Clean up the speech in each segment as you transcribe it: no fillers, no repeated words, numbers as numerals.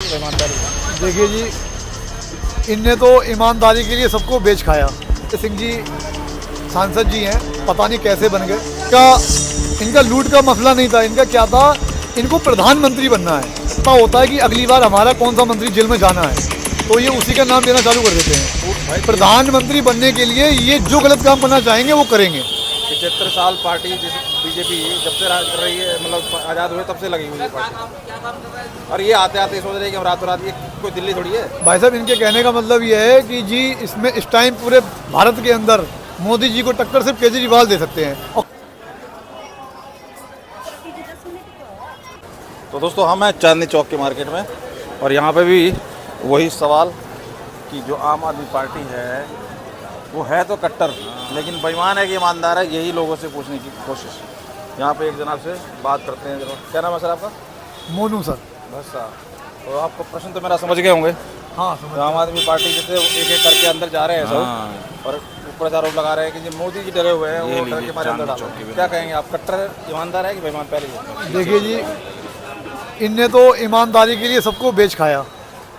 देखिए जी, इनने तो ईमानदारी के लिए सबको बेच खाया। सिंह जी सांसद जी हैं, पता नहीं कैसे बन गए। इनका लूट का मसला नहीं था, इनका क्या था, इनको प्रधानमंत्री बनना है। पता होता है कि अगली बार हमारा कौन सा मंत्री जेल में जाना है, तो ये उसी का नाम देना चालू कर देते हैं। प्रधानमंत्री बनने के लिए ये जो गलत काम करना चाहेंगे वो करेंगे। 75 साल पार्टी बीजेपी जब से राज कर रही है, मतलब आज़ाद हुए तब से लगी हुई है पार्टी। और ये आते आते सोच रहे हैं कि हम रातों रात, ये कोई दिल्ली थोड़ी है। भाई साहब, इनके कहने का मतलब ये है कि जी इसमें इस टाइम पूरे भारत के अंदर मोदी जी को टक्कर सिर्फ केजरीवाल दे सकते हैं। तो दोस्तों, हम हैं चांदनी चौक के मार्केट में, और यहाँ पे भी वही सवाल कि जो आम आदमी पार्टी है वो है तो कट्टर, लेकिन बेईमान है कि ईमानदार है, यही लोगों से पूछने की कोशिश। यहाँ पे एक जनाब से बात करते हैं। क्या नाम है सर आपका? मोनू सर। बस साहब, तो आपको प्रश्न तो मेरा समझ गए होंगे। हाँ, तो आम आदमी पार्टी जैसे एक एक करके अंदर जा रहे हैं सब, और ऊपर आरोप लगा रहे हैं कि जो मोदी जी डरे हुए हैं वो डर के मारे अंदर डाल। क्या कहेंगे आप, कट्टर ईमानदार है कि बेईमान? पहले देखिए जी, इनने तो ईमानदारी के लिए सबको बेच खाया।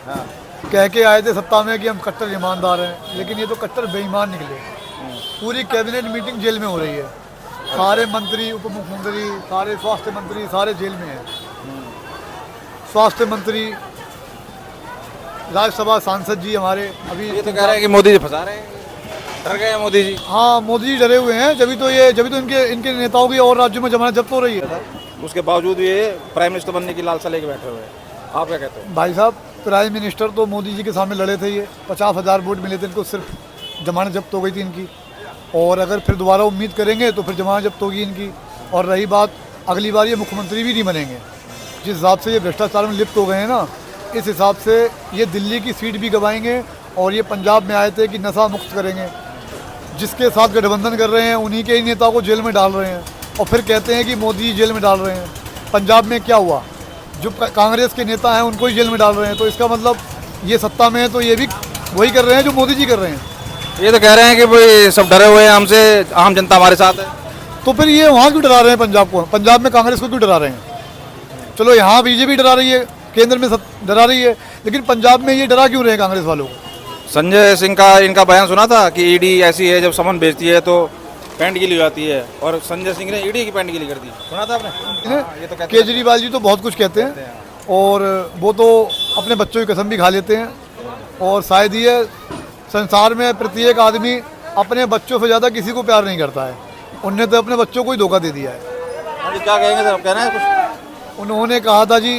हाँ, कह के आए थे सत्ता में कि हम कट्टर ईमानदार हैं, लेकिन ये तो कट्टर बेईमान निकले। पूरी कैबिनेट मीटिंग जेल में हो रही है, सारे मंत्री, उप मुख्यमंत्री, सारे स्वास्थ्य मंत्री सारे जेल में हैं। स्वास्थ्य मंत्री, राज्यसभा सांसद जी हमारे अभी ये तो कह रहे हैं कि मोदी जी फंसा रहे हैं, डर गए हैं मोदी जी। हाँ, मोदी जी डरे हुए हैं, जब तो इनके नेताओं की और राज्यों में जमानत जब्त हो रही है। उसके बावजूद ये प्राइम मिनिस्टर बनने की लालसा लेके बैठे हुए हैं। आप क्या कहते हो? भाई साहब, प्राइम मिनिस्टर तो मोदी जी के सामने लड़े थे। ये 50,000 वोट मिले थे इनको, सिर्फ जमानत जब्त हो गई थी इनकी। और अगर फिर दोबारा उम्मीद करेंगे तो फिर जमानत जब्त होगी इनकी। और रही बात, अगली बार ये मुख्यमंत्री भी नहीं बनेंगे। जिस हिसाब से ये भ्रष्टाचार में लिप्त हो गए हैं ना, इस हिसाब से ये दिल्ली की सीट भी गंवाएंगे। और ये पंजाब में आए थे कि नशा मुक्त करेंगे, जिसके साथ गठबंधन कर रहे हैं उन्हीं के ही नेता को जेल में डाल रहे हैं, और फिर कहते हैं कि मोदी जी जेल में डाल रहे हैं। पंजाब में क्या हुआ, जो कांग्रेस के नेता हैं उनको ही जेल में डाल रहे हैं। तो इसका मतलब ये सत्ता में है तो ये भी वही कर रहे हैं जो मोदी जी कर रहे हैं। ये तो कह रहे हैं कि भाई सब डरे हुए हैं हमसे, आम जनता हमारे साथ है। तो फिर ये वहाँ क्यों डरा रहे हैं पंजाब को? पंजाब में कांग्रेस को क्यों डरा रहे हैं? चलो, यहाँ बीजेपी डरा रही है, केंद्र में डरा रही है, लेकिन पंजाब में ये डरा क्यों रहे हैं कांग्रेस वालों को? संजय सिंह का इनका बयान सुना था कि ईडी ऐसी है, जब समन भेजती है तो पैंट गीली हो जाती है, और संजय सिंह ने ईडी की पैंट गीली कर दी। सुना था आपने? ये तो केजरीवाल जी तो बहुत कुछ कहते हैं, और वो तो अपने बच्चों की कसम भी खा लेते हैं। और शायद ये संसार में प्रत्येक आदमी अपने बच्चों से ज़्यादा किसी को प्यार नहीं करता है। उनने तो अपने बच्चों को ही धोखा दे दिया है। क्या कहेंगे सर, कहना है कुछ? उन्होंने कहा था जी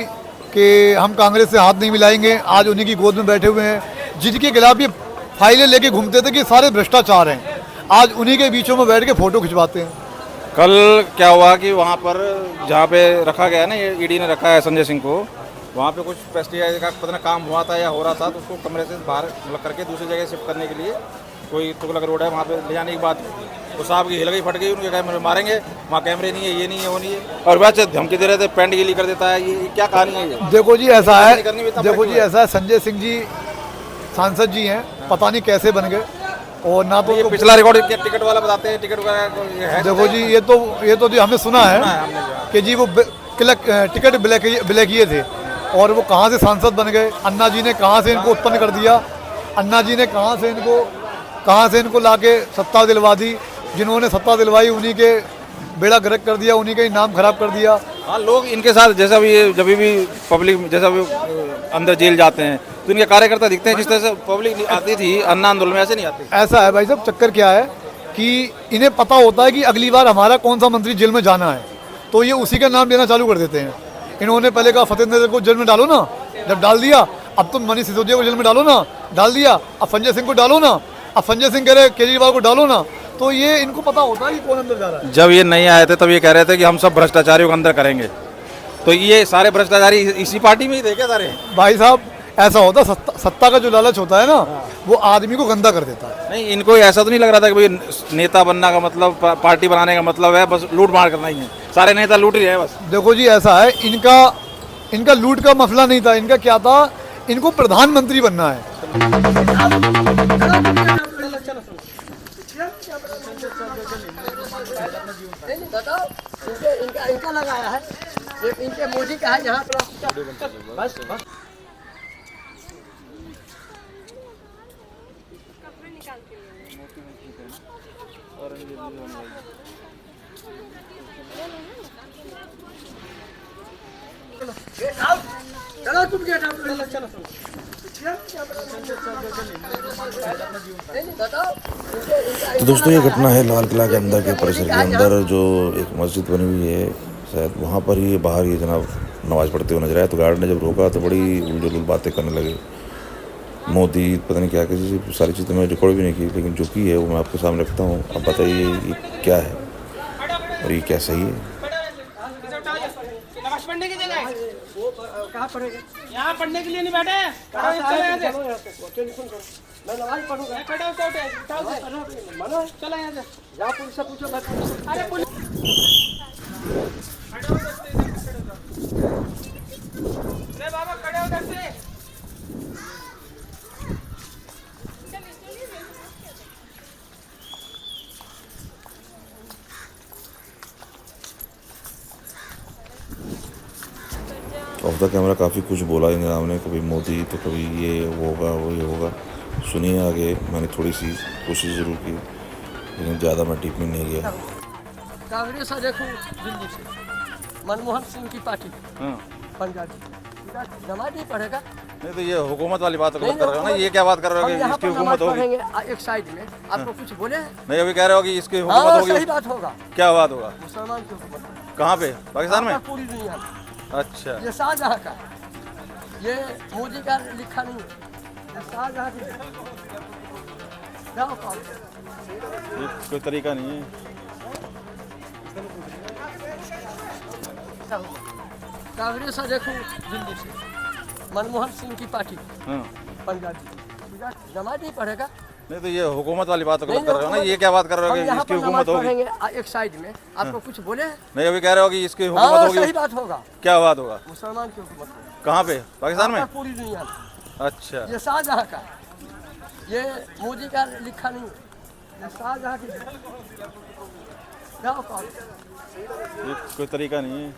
कि हम कांग्रेस से हाथ नहीं मिलाएंगे। आज उन्हीं की गोद में बैठे हुए हैं, जिनके खिलाफ ये फाइलें लेके घूमते थे कि सारे भ्रष्टाचार हैं। आज उन्हीं के बीचों में बैठ के फोटो खिंचवाते हैं। कल क्या हुआ कि वहाँ पर जहाँ पे रखा गया है ना, ये ईडी ने रखा है संजय सिंह को, वहाँ पे कुछ पेस्टिसाइड का पता नहीं काम हुआ था या हो रहा था, तो उसको कमरे से बाहर मतलब करके दूसरी जगह शिफ्ट करने के लिए कोई तुगलक रोड है वहाँ पे ले जाने की बात, तो साहब की हिल गई, फट गई। उनके कहा मारेंगे, वहाँ कैमरे नहीं है, ये नहीं है, वो नहीं है, और वैसे धमकी दे रहे थे, पैंट गीली कर देता है। ये क्या कहानी है ये? देखो जी ऐसा है, संजय सिंह जी सांसद जी हैं, पता नहीं कैसे बन गए। और ना तो पिछला रिकॉर्ड टिकट वाला बताते हैं, टिकट वगैरह। देखो जी, ये तो हमने सुना है कि जी वो टिकट ब्लैक किए थे, और वो कहाँ से सांसद बन गए। अन्ना जी ने कहाँ से इनको उत्पन्न कर दिया, अन्ना जी ने कहाँ से इनको लाके सत्ता दिलवा दी। जिन्होंने सत्ता दिलवाई उन्हीं के बेड़ा गर्क कर दिया, उन्हीं का ही नाम खराब कर दिया। हाँ, लोग इनके साथ जैसा भी, जब भी पब्लिक जैसा भी अंदर जेल जाते हैं तो इनके कार्यकर्ता दिखते हैं, जिस तरह से पब्लिक आती थी अन्ना आंदोलन में, ऐसे नहीं आती। ऐसा है भाई साहब, चक्कर क्या है कि इन्हें पता होता है कि अगली बार हमारा कौन सा मंत्री जेल में जाना है, तो ये उसी का नाम लेना चालू कर देते हैं। इन्होंने पहले कहा फतेह को जेल में डालो ना, जब डाल दिया, अब तुम मनीष सिसोदिया को जेल में डालो ना, डाल दिया। अब संजय सिंह को डालो ना, अब संजय सिंह कह रहे केजरीवाल को डालो ना। तो ये इनको पता होता है कि कौन अंदर जा रहा है। जब ये नहीं आए थे तब ये कह रहे थे कि हम सब भ्रष्टाचारियों को अंदर करेंगे, तो ये सारे भ्रष्टाचारी इसी पार्टी में ही थे क्या सारे? भाई साहब, ऐसा होता, सत्ता का जो लालच होता है ना, वो आदमी को गंदा कर देता है। नहीं, इनको ऐसा तो नहीं लग रहा था कि भाई नेता बनना का मतलब, पार्टी बनाने का मतलब है बस लूट मार करना ही है, सारे नेता लूट ही है बस। देखो जी ऐसा है, इनका लूट का मसला नहीं था, इनका क्या था, इनको प्रधानमंत्री बनना है। इनका लगाया है, इनके मोदी का है यहाँ पर। बस तो दोस्तों ये घटना है लाल किला के अंदर के परिसर के अंदर जो एक मस्जिद बनी हुई है शायद वहाँ पर ही बाहर ये जनाब नमाज़ पढ़ते हुए नजर आए। तो गार्ड ने जब रोका तो बड़ी उलझुल बातें करने लगे। मोदी पता नहीं क्या किसी सारी चीज़ें मैं रिकॉर्ड भी नहीं की, लेकिन जो की है वो मैं आपके सामने रखता हूँ। अब बताइए ये क्या है और ये क्या सही है। नमाज पढ़ने की जगह है। कहाँ पढ़ेंगे? यहाँ पढ़ने के लिए नहीं बैठे हैं। मैं नमाज पढ़ूंगा। चलो यहाँ से। यहाँ पुलिस से पूछो। अरे पुलिस बाबा खड़े हो उधर से। ऑफ द कैमरा काफ़ी कुछ बोला इंदिरा ने, कभी मोदी तो कभी ये वो होगा वो ये होगा। सुनिए आगे, मैंने थोड़ी सी कोशिश ज़रूर की लेकिन ज़्यादा मैं डीप में नहीं गया। कांग्रेस देखो दिल्ली से मनमोहन सिंह की पार्टी पंजाबी नमाज नहीं पढ़ेगा। नहीं तो ये हुकूमत वाली बात कर रहे हो ना, ये क्या बात कर रहे हो कि इसकी हुकूमत होगी? एक साइड में आपको कुछ बोले हैं? नहीं अभी कह रहे हो कि इसकी हुकूमत होगी। सही बात होगा। क्या बात होगा? मुसलमान की हुकूमत। कहाँ पे? पाकिस्तान में? पूरी दुनिया में। अच्छा, ये शाहजहाँ का, ये मोदी का लिखा नहीं है, ये शाहजहाँ की ये कोई तरीका नहीं है। कांग्रेस देखो दिल्ली से मनमोहन सिंह की पार्टी पंजाबी नमाज नहीं पढ़ेगा। नहीं तो ये हुकूमत वाली बात कर रहे हो ना, ये क्या बात कर रहे हो कि इसकी हुकूमत होगी? एक साइड में आपको कुछ बोले हैं? नहीं अभी कह रहे हो कि इसकी हुकूमत होगी। सही बात होगा। क्या बात होगा? मुसलमान की हुकूमत। कहाँ पे? पाकिस्तान में? पूरी दुनिया में। अच्छा, ये शाहजहाँ का, ये मोदी का लिखा नहीं है, ये शाहजहाँ की ये कोई तरीका नहीं है।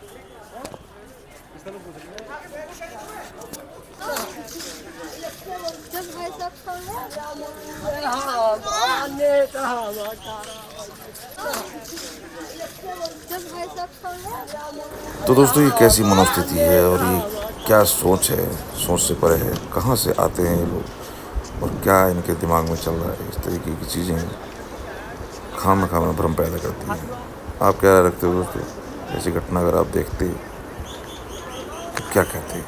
तो दोस्तों ये कैसी मनोस्थिति है और ये क्या सोच है, सोच से परे है, कहाँ से आते हैं ये लोग और क्या इनके दिमाग में चल रहा है। इस तरीके की चीज़ें खामा भ्रम पैदा करती हैं। आप क्या रखते हो दोस्तों, ऐसी घटना अगर आप देखते तो क्या कहते हैं?